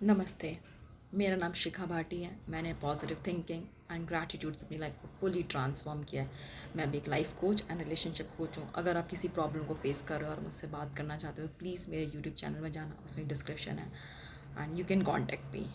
नमस्ते। मेरा नाम शिखा भाटी है। मैंने पॉजिटिव थिंकिंग एंड ग्रैटिट्यूड से अपनी लाइफ को फुली ट्रांसफॉर्म किया है। मैं भी एक life coach and relationship coach हूँ। अगर आप किसी प्रॉब्लम को फेस कर रहे हो और मुझसे बात करना चाहते हो तो प्लीज़ मेरे यूट्यूब चैनल में जाना, उसमें डिस्क्रिप्शन है and you can contact me.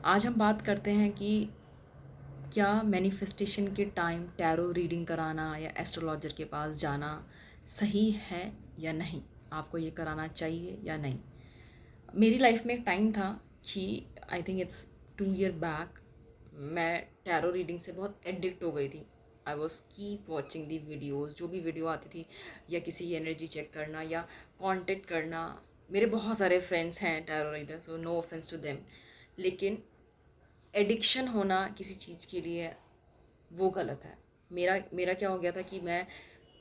आज हम बात करते हैं कि क्या मैनिफेस्टेशन के टाइम टैरो रीडिंग कराना या एस्ट्रोलॉजर के पास जाना सही है या नहीं, आपको ये कराना चाहिए या नहीं। मेरी लाइफ में एक टाइम था कि I think it's 2 year back, मैं टैरो रीडिंग से बहुत एडिक्ट हो गई थी। I was keep watching the videos, जो भी वीडियो आती थी या किसी की एनर्जी चेक करना या कांटेक्ट करना। मेरे बहुत सारे फ्रेंड्स हैं tarot reader, so no offence to them, लेकिन एडिक्शन होना किसी चीज़ के लिए वो गलत है। मेरा मेरा क्या हो गया था कि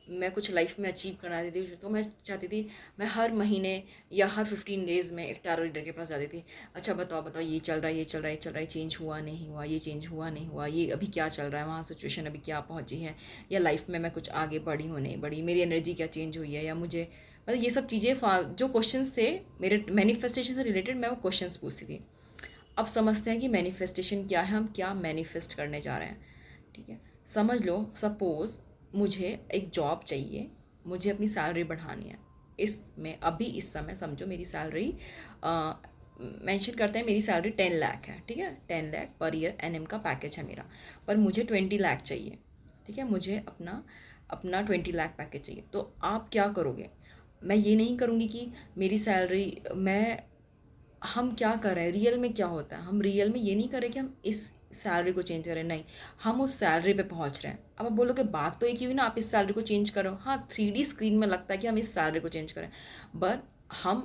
मैं कुछ लाइफ में अचीव करना चाहती थी, तो मैं चाहती थी मैं हर महीने या हर 15 डेज़ में एक टैरो रीडर के पास जाती थी। अच्छा बताओ बताओ, ये चल रहा है, ये चल रहा है, ये चल रहा है, चेंज हुआ नहीं हुआ, ये चेंज हुआ नहीं हुआ, ये अभी क्या चल रहा है, वहाँ सिचुएशन अभी क्या पहुँची है, या लाइफ में मैं कुछ आगे बढ़ी हूँ नहीं बढ़ी, मेरी एनर्जी क्या चेंज हुई है, या मुझे मतलब ये सब चीज़ें जो क्वेश्चंस थे मेरे मैनिफेस्टेशन से रिलेटेड, मैं वो क्वेश्चंस पूछती थी। अब समझते हैं कि मैनिफेस्टेशन क्या है, हम क्या मैनिफेस्ट करने जा रहे हैं। ठीक है, समझ लो सपोज़ मुझे एक जॉब चाहिए, मुझे अपनी सैलरी बढ़ानी है। इसमें अभी इस समय समझो मेरी सैलरी मेंशन करते हैं, मेरी सैलरी 10 लाख है। ठीक है, 10 लाख पर ईयर एनएम का पैकेज है मेरा, पर मुझे 20 लाख चाहिए। ठीक है, मुझे अपना अपना 20 लाख पैकेज चाहिए। तो आप क्या करोगे? मैं ये नहीं करूँगी कि मेरी सैलरी मैं हम क्या कर रहे हैं, रियल में क्या होता है, हम रियल में ये नहीं करें कि हम इस सैलरी को चेंज करें, नहीं, हम उस सैलरी पे पहुंच रहे हैं। अब आप बोलोगे बात तो एक ही हुई ना, आप इस सैलरी को चेंज करो। हाँ, 3D स्क्रीन में लगता है कि हम इस सैलरी को चेंज करें, बट हम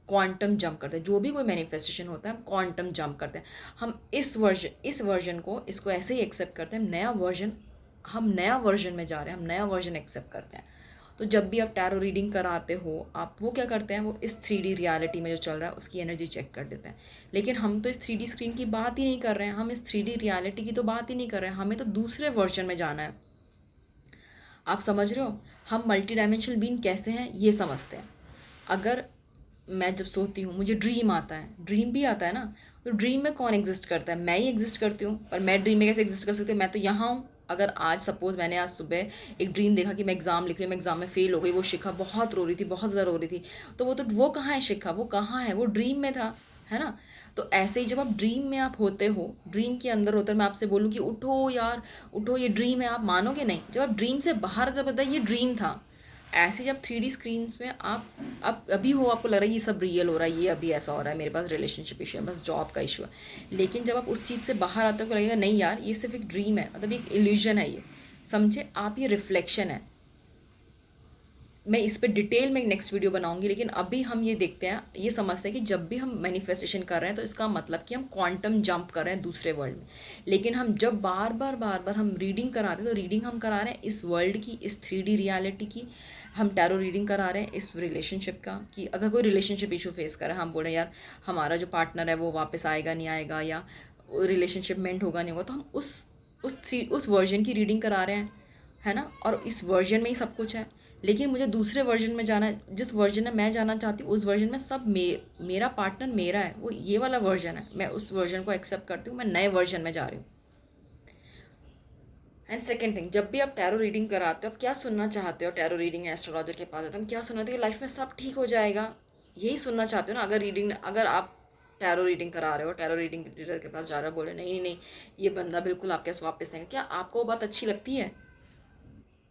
क्वांटम जंप करते हैं। जो भी कोई मैनिफेस्टेशन होता है हम क्वांटम जंप करते हैं। हम इस वर्जन को इसको ऐसे ही एक्सेप्ट करते हैं। हम नया वर्जन में जा रहे हैं, हम नया वर्जन एक्सेप्ट करते हैं। तो जब भी आप टैरो रीडिंग कराते हो, आप वो क्या करते हैं, वो इस 3D रियलिटी में जो चल रहा है उसकी एनर्जी चेक कर देते हैं। लेकिन हम तो इस 3D स्क्रीन की बात ही नहीं कर रहे हैं, हम इस 3D रियलिटी की तो बात ही नहीं कर रहे हैं, हमें तो दूसरे वर्जन में जाना है। आप समझ रहे हो, हम मल्टी डायमेंशनल बीइंग कैसे हैं ये समझते हैं। अगर मैं जब सोती हूँ मुझे ड्रीम आता है, ड्रीम भी आता है ना, तो ड्रीम में कौन एग्जिस्ट करता है? मैं ही एग्जिस्ट करती हूँ। पर मैं ड्रीम में कैसे एग्जिस्ट कर सकती हूँ? मैं तो यहाँ हूँ। अगर आज सपोज मैंने आज सुबह एक ड्रीम देखा कि मैं एग्ज़ाम लिख रही हूँ, मैं एग्ज़ाम में फेल हो गई, वो शिखा बहुत रो रही थी, बहुत ज़्यादा रो रही थी, तो वो कहाँ है शिखा, वो कहाँ है, वो ड्रीम में था, है ना। तो ऐसे ही जब आप ड्रीम में आप होते हो, ड्रीम के अंदर होते हो, मैं आपसे बोलूँ कि उठो यार उठो, ये ड्रीम है, आप मानोगे नहीं। जब आप ड्रीम से बाहर जब पता है ये ड्रीम था, ऐसे जब 3D स्क्रीन्स में आप अभी हो, आपको लग रहा है ये सब रियल हो रहा है, ये अभी ऐसा हो रहा है, मेरे पास रिलेशनशिप इशू है, बस जॉब का इशू है। लेकिन जब आप उस चीज़ से बाहर आते हो तो लगेगा नहीं यार, ये सिर्फ एक ड्रीम है, मतलब एक इल्यूजन है, ये समझे आप, ये रिफ्लेक्शन है। मैं इस पे डिटेल में एक नेक्स्ट वीडियो बनाऊंगी, लेकिन अभी हम ये देखते हैं, ये समझते हैं कि जब भी हम मैनिफेस्टेशन कर रहे हैं तो इसका मतलब कि हम क्वांटम जंप कर रहे हैं दूसरे वर्ल्ड में। लेकिन हम जब बार बार हम रीडिंग कराते हैं तो रीडिंग हम करा रहे हैं इस वर्ल्ड की, इस 3D रियलिटी की। हम टैरो रीडिंग करा रहे हैं इस रिलेशनशिप का, कि अगर कोई रिलेशनशिप इशू फेस कर रहा है, हम बोल रहे हैं यार हमारा जो पार्टनर है वो वापस आएगा नहीं आएगा, या रिलेशनशिप मेंट होगा नहीं होगा, तो हम उस वर्जन की रीडिंग करा रहे हैं, है ना। और इस वर्जन में ही सब कुछ है। लेकिन मुझे दूसरे वर्जन में जाना है, जिस वर्जन में मैं जाना चाहती हूँ उस वर्जन में सब मेरा पार्टनर मेरा है, वो ये वाला वर्जन है। मैं उस वर्जन को एक्सेप्ट करती हूँ, मैं नए वर्जन में जा रही हूँ। एंड सेकेंड थिंग, जब भी आप टैरो रीडिंग कराते हो, आप क्या सुनना चाहते हो? टैरो रीडिंग एस्ट्रोलॉजर के पास आते हो, हम क्या सुनते हो कि लाइफ में सब ठीक हो जाएगा, यही सुनना चाहते हो ना। अगर आप टैरो रीडिंग करा रहे हो, टैरो रीडिंग रीडर के पास जा रहे हो, बोले नहीं नहीं नहीं, ये बंदा बिल्कुल आपके पास वापस नहीं, क्या आपको वो बात अच्छी लगती है?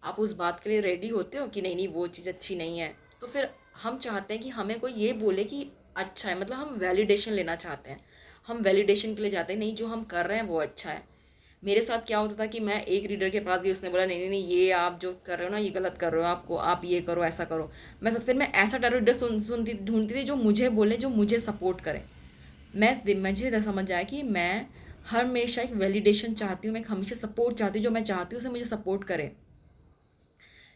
आप उस बात के लिए रेडी होते हो कि नहीं नहीं वो चीज़ अच्छी नहीं है? तो फिर हम चाहते हैं कि हमें कोई ये बोले कि अच्छा है, मतलब हम वैलिडेशन लेना चाहते हैं। हम वैलिडेशन के लिए जाते हैं, नहीं जो हम कर रहे हैं वो अच्छा है। मेरे साथ क्या होता था कि मैं एक रीडर के पास गई, उसने बोला नहीं नहीं नहीं, ये आप जो कर रहे हो ना ये गलत कर रहे हो, आपको आप ये करो ऐसा करो। फिर मैं ऐसा टैरो रीडर सुनती ढूंढती थी जो मुझे बोले, जो मुझे सपोर्ट करे। मुझे समझ आया कि मैं हमेशा एक वैलिडेशन चाहती हूँ, मैं हमेशा सपोर्ट चाहती हूँ, जो मैं चाहती हूँ उसे मुझे सपोर्ट करे।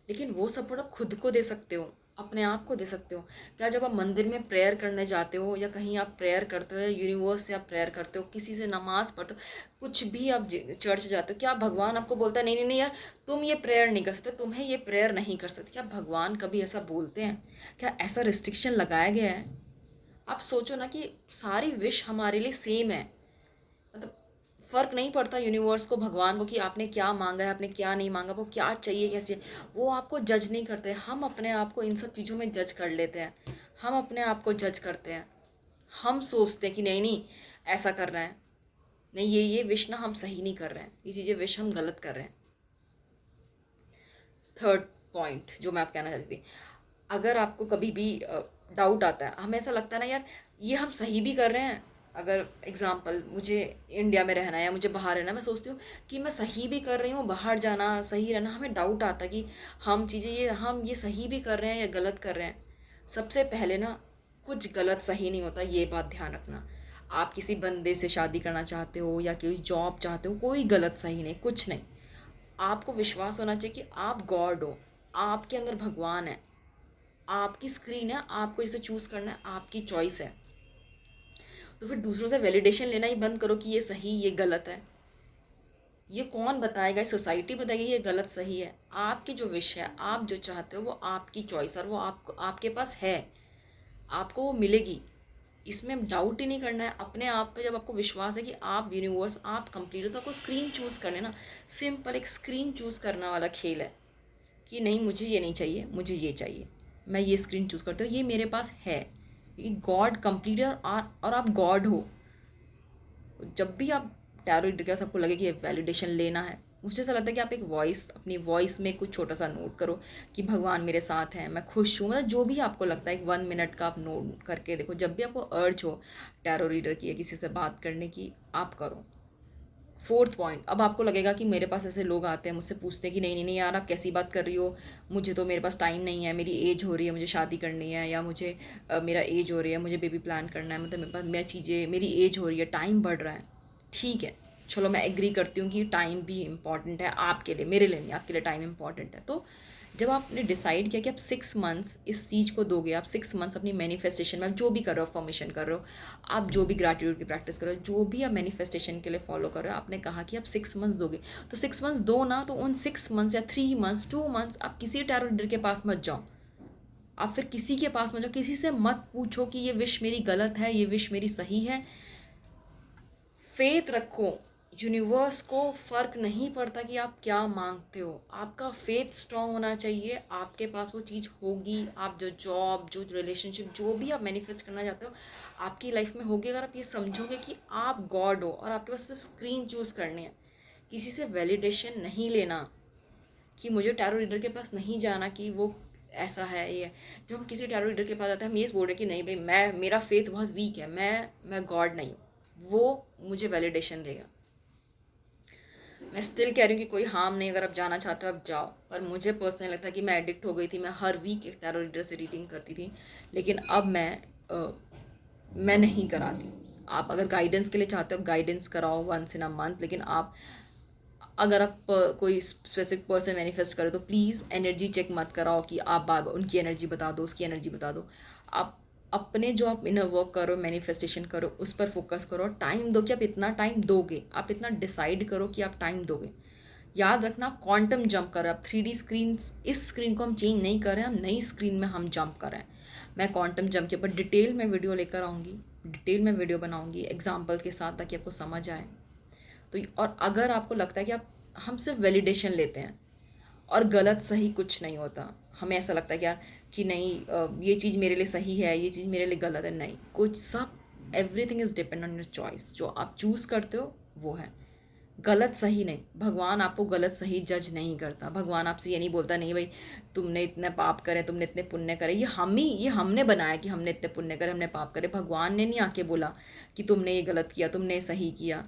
लेकिन वो सपोर्ट आप खुद को दे सकते हो, अपने आप को दे सकते हो। क्या जब आप मंदिर में प्रेयर करने जाते हो, या कहीं आप प्रेयर करते हो, या यूनिवर्स से आप प्रेयर करते हो, किसी से नमाज पढ़ते हो, कुछ भी आप चर्च जाते हो, क्या भगवान आपको बोलता है नहीं नहीं नहीं यार तुम ये प्रेयर नहीं कर सकते, तुम्हें ये प्रेयर नहीं कर सकते? क्या भगवान कभी ऐसा बोलते हैं? क्या ऐसा रिस्ट्रिक्शन लगाया गया है? आप सोचो ना कि सारी विश हमारे लिए सेम है, मतलब फ़र्क नहीं पड़ता यूनिवर्स को, भगवान को, कि आपने क्या मांगा है, आपने क्या नहीं मांगा, वो क्या चाहिए, कैसे, वो आपको जज नहीं करते। हम अपने आप को इन सब चीज़ों में जज कर लेते हैं, हम अपने आप को जज करते हैं। हम सोचते हैं कि नहीं नहीं ऐसा करना है, नहीं ये विश ना हम सही नहीं कर रहे हैं, ये चीज़ें विश हम गलत कर रहे हैं। थर्ड पॉइंट जो मैं आप कहना चाहती थी, अगर आपको कभी भी डाउट आता है, हमें ऐसा लगता है ना यार ये हम सही भी कर रहे हैं, अगर एग्जांपल मुझे इंडिया में रहना है या मुझे बाहर रहना, मैं सोचती हूँ कि मैं सही भी कर रही हूँ, बाहर जाना सही रहना, हमें डाउट आता है कि हम ये सही भी कर रहे हैं या गलत कर रहे हैं। सबसे पहले ना कुछ गलत सही नहीं होता, ये बात ध्यान रखना। आप किसी बंदे से शादी करना चाहते हो या कोई जॉब चाहते हो, कोई गलत सही नहीं, कुछ नहीं। आपको विश्वास होना चाहिए कि आप गॉड हो, आपके अंदर भगवान है, आपकी स्क्रीन है, आपको इसे चूज़ करना है, आपकी चॉइस है। तो फिर दूसरों से वैलिडेशन लेना ही बंद करो कि ये सही ये गलत है। ये कौन बताएगा, सोसाइटी बताएगी ये गलत सही है। आपकी जो विश है, आप जो चाहते हो, वो आपकी चॉइस, और वो आपको आपके पास है, आपको वो मिलेगी। इसमें डाउट ही नहीं करना है अपने आप पे। जब आपको विश्वास है कि आप यूनिवर्स, आप कंप्लीट हो, तो आपको स्क्रीन चूज़ करने ना, सिंपल एक स्क्रीन चूज़ करना वाला खेल है कि नहीं मुझे ये नहीं चाहिए, मुझे ये चाहिए, मैं ये स्क्रीन चूज़ करती हूँ, ये मेरे पास है। ये गॉड कंप्लीट है, और आप गॉड हो। जब भी आप टैरो रीडर के पास आपको लगे कि वैलिडेशन लेना है, मुझे ऐसा लगता है कि आप एक वॉइस, अपनी वॉइस में कुछ छोटा सा नोट करो कि भगवान मेरे साथ हैं, मैं खुश हूँ, मतलब जो भी आपको लगता है, एक 1 मिनट का आप नोट करके देखो। जब भी आपको अर्ज हो टैरो रीडर की या किसी से बात करने की, आप करो। फोर्थ पॉइंट, अब आपको लगेगा कि मेरे पास ऐसे लोग आते हैं, मुझसे पूछते हैं कि नहीं नहीं नहीं यार आप कैसी बात कर रही हो, मुझे तो, मेरे पास टाइम नहीं है, मेरी एज हो रही है, मुझे शादी करनी है, या मुझे मेरा एज हो रही है, मुझे बेबी प्लान करना है, मतलब मेरे पास मैं चीज़ें, मेरी एज हो रही है, टाइम बढ़ रहा है। ठीक है, चलो मैं एग्री करती हूँ कि टाइम भी इम्पॉर्टेंट है आपके लिए, मेरे लिए नहीं, आपके लिए टाइम इम्पॉर्टेंट है। तो जब आपने डिसाइड किया कि आप 6 मंथ्स इस चीज़ को दोगे, आप 6 मंथ्स अपनी मैनिफेस्टेशन में, आप जो भी कर रहे हो, फॉर्मेशन कर रहे हो, आप जो भी ग्रैटिट्यूड की प्रैक्टिस कर रहे हो, जो भी आप मैनिफेस्टेशन के लिए फॉलो कर रहे हो, आपने कहा कि आप 6 मंथ्स दोगे, तो 6 मंथ्स दो ना, तो उन 6 मंथ्स या 3 मंथ्स 2 मंथ्स आप किसी टैरो रीडर के पास मत जाओ। आप फिर किसी के पास मत जाओ, किसी से मत पूछो कि ये विश मेरी गलत है, ये विश मेरी सही है। फेथ रखो, यूनिवर्स को फ़र्क नहीं पड़ता कि आप क्या मांगते हो, आपका फेथ स्ट्रांग होना चाहिए, आपके पास वो चीज़ होगी। आप जो जॉब, जो रिलेशनशिप, जो भी आप मैनिफेस्ट करना चाहते हो, आपकी लाइफ में होगी, अगर आप ये समझोगे कि आप गॉड हो और आपके पास सिर्फ स्क्रीन चूज़ करनी है, किसी से वैलिडेशन नहीं लेना, कि मुझे टैरो रीडर के पास नहीं जाना कि वो ऐसा है ये। जब हम किसी टैरो रीडर के पास जाते हैं, हम ये बोल रहे हैं कि नहीं भाई मैं, मेरा फेथ बहुत वीक है, मैं गॉड नहीं हूँ, वो मुझे वैलिडेशन देगा। मैं स्टिल कह रही हूँ कि कोई हार्म नहीं, अगर आप जाना चाहते हो आप जाओ। पर मुझे पर्सनली लगता है कि मैं एडिक्ट हो गई थी, मैं हर वीक एक टैरो रीडर से रीडिंग करती थी, लेकिन अब मैं नहीं कराती। आप अगर गाइडेंस के लिए चाहते हो, गाइडेंस कराओ वंस इन अ मंथ, लेकिन आप, अगर आप कोई स्पेसिफिक पर्सन मैनिफेस्ट करो तो प्लीज़ एनर्जी चेक मत कराओ कि आप बार बार उनकी एनर्जी बता दो, उसकी एनर्जी बता दो। आप अपने जो आप इनर वर्क करो, मैनिफेस्टेशन करो, उस पर फोकस करो, टाइम दो कि आप इतना टाइम दोगे, आप इतना डिसाइड करो कि आप टाइम दोगे। याद रखना, आप क्वांटम जंप कर रहे हैं, आप 3D स्क्रीन, इस स्क्रीन को हम चेंज नहीं कर रहे हैं, हम नई स्क्रीन में हम जंप कर रहे हैं। मैं क्वांटम जंप के ऊपर डिटेल में वीडियो लेकर आऊँगी, डिटेल में वीडियो बनाऊँगी एग्जाम्पल के साथ, ताकि आपको समझ आए। तो और अगर आपको लगता है कि आप, हम सिर्फ वैलिडेशन लेते हैं और गलत सही कुछ नहीं होता, हमें ऐसा लगता है कि यार कि नहीं ये चीज़ मेरे लिए सही है, ये चीज़ मेरे लिए गलत है, नहीं, कुछ सब, everything is depend on your choice. जो आप चूज़ करते हो वो है, गलत सही नहीं। भगवान आपको गलत सही जज नहीं करता, भगवान आपसे ये नहीं बोलता नहीं भाई तुमने इतने पाप करे, तुमने इतने पुण्य करे, ये हमने बनाया कि हमने इतने पुण्य करे, हमने पाप करे। भगवान ने नहीं आके बोला कि तुमने ये गलत किया, तुमने सही किया,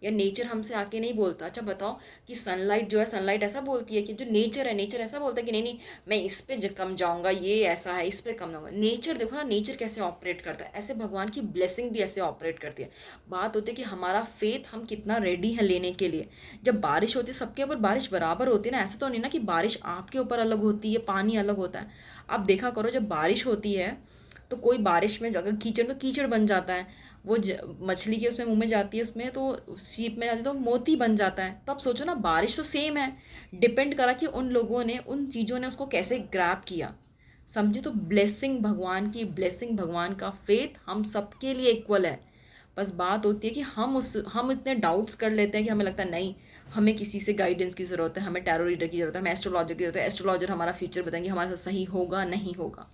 या नेचर हमसे आके नहीं बोलता। अच्छा बताओ कि सनलाइट जो है, सनलाइट ऐसा बोलती है कि जो नेचर है, नेचर ऐसा बोलता है कि नहीं नहीं मैं इस पे कम जाऊंगा, ये ऐसा है, इस पे कम जाऊंगा। नेचर देखो ना, नेचर कैसे ऑपरेट करता है, ऐसे भगवान की ब्लेसिंग भी ऐसे ऑपरेट करती है। बात होती है कि हमारा फेथ, हम कितना रेडी है लेने के लिए। जब बारिश होती है, सबके ऊपर बारिश बराबर होती है ना, ऐसा तो नहीं ना कि बारिश आपके ऊपर अलग होती है, पानी अलग होता है। आप देखा करो, जब बारिश होती है तो कोई बारिश में अगर कीचड़, तो कीचड़ बन जाता है, वो मछली के उसमें मुंह में जाती है, उसमें तो सीप में जाती है तो मोती बन जाता है। तो आप सोचो ना, बारिश तो सेम है, डिपेंड करा कि उन लोगों ने, उन चीज़ों ने उसको कैसे ग्रैब किया। समझे? तो ब्लेसिंग भगवान की, ब्लेसिंग भगवान का, फेथ हम सबके लिए इक्वल है। बस बात होती है कि हम इतने डाउट्स कर लेते हैं कि हमें लगता है नहीं, हमें किसी से गाइडेंस की ज़रूरत है, हमें टैरो रीडर की ज़रूरत है, हमें एस्ट्रोलॉजर की ज़रूरत है, एस्ट्रोलॉजर हमारा फ्यूचर बताएंगे, हमारे साथ सही होगा नहीं होगा।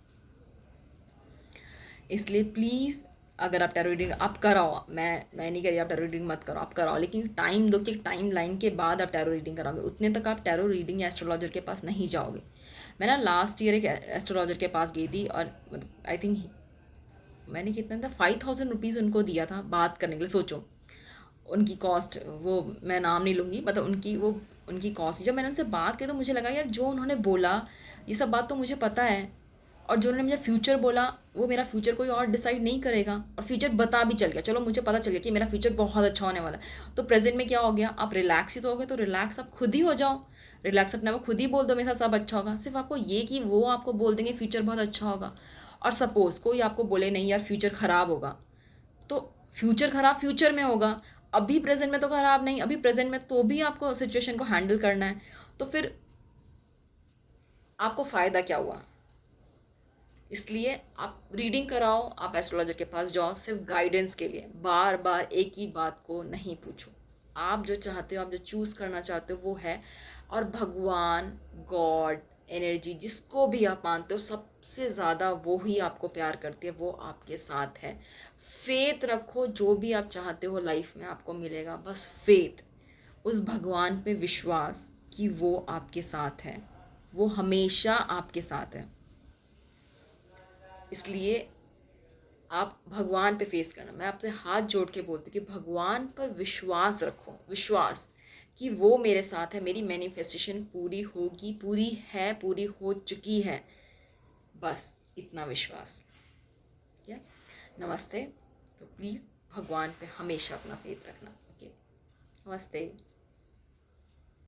इसलिए प्लीज़ अगर आप टैरो रीडिंग आप कराओ, मैं नहीं कह रही आप टैरो रीडिंग मत करो, आप कराओ, लेकिन टाइम दो कि टाइम लाइन के बाद आप टैरो रीडिंग कराओगे, उतने तक आप टैरो रीडिंग या एस्ट्रोलॉजर के पास नहीं जाओगे। मैं ना लास्ट ईयर एक एस्ट्रोलॉजर के पास गई थी और मतलब आई थिंक मैंने कितना था 5000 रुपीज़ उनको दिया था बात करने के लिए। सोचो उनकी कॉस्ट, वो मैं नाम नहीं लूँगी, मतलब उनकी कॉस्ट। जब मैंने उनसे बात की तो मुझे लगा यार जो उन्होंने बोला ये सब बात तो मुझे पता है, और जो उन्होंने मुझे फ्यूचर बोला वो मेरा फ्यूचर कोई और डिसाइड नहीं करेगा, और फ्यूचर बता भी चल गया, चलो मुझे पता चल गया कि मेरा फ्यूचर बहुत अच्छा होने वाला है। तो प्रेजेंट में क्या हो गया, आप रिलैक्स ही तो हो गए, तो रिलैक्स आप खुद ही हो जाओ, रिलैक्स अपने आप खुद ही बोल दो मेरे साथ सब अच्छा होगा। सिर्फ आपको ये कि वो आपको बोल देंगे फ्यूचर बहुत अच्छा होगा, और सपोज़ कोई आपको बोले नहीं यार फ्यूचर ख़राब होगा, तो फ्यूचर ख़राब फ्यूचर में होगा, अभी प्रेजेंट में तो ख़राब नहीं, अभी प्रेजेंट में तो भी आपको सिचुएशन को हैंडल करना है, तो फिर आपको फ़ायदा क्या हुआ? इसलिए आप रीडिंग कराओ, आप एस्ट्रोलॉजर के पास जाओ सिर्फ गाइडेंस के लिए, बार बार एक ही बात को नहीं पूछो। आप जो चाहते हो, आप जो चूज़ करना चाहते हो वो है, और भगवान, गॉड, एनर्जी, जिसको भी आप मानते हो, सबसे ज़्यादा वो ही आपको प्यार करती है, वो आपके साथ है। फेथ रखो, जो भी आप चाहते हो लाइफ में आपको मिलेगा, बस फेथ, उस भगवान पे विश्वास कि वो आपके साथ है, वो हमेशा आपके साथ है। इसलिए आप भगवान पे फेस करना, मैं आपसे हाथ जोड़ के बोलती हूँ कि भगवान पर विश्वास रखो, विश्वास कि वो मेरे साथ है, मेरी मैनिफेस्टेशन पूरी होगी, पूरी है, पूरी हो चुकी है, बस इतना विश्वास। ठीक है, नमस्ते। तो प्लीज़ भगवान पे हमेशा अपना फेथ रखना। ओके, नमस्ते।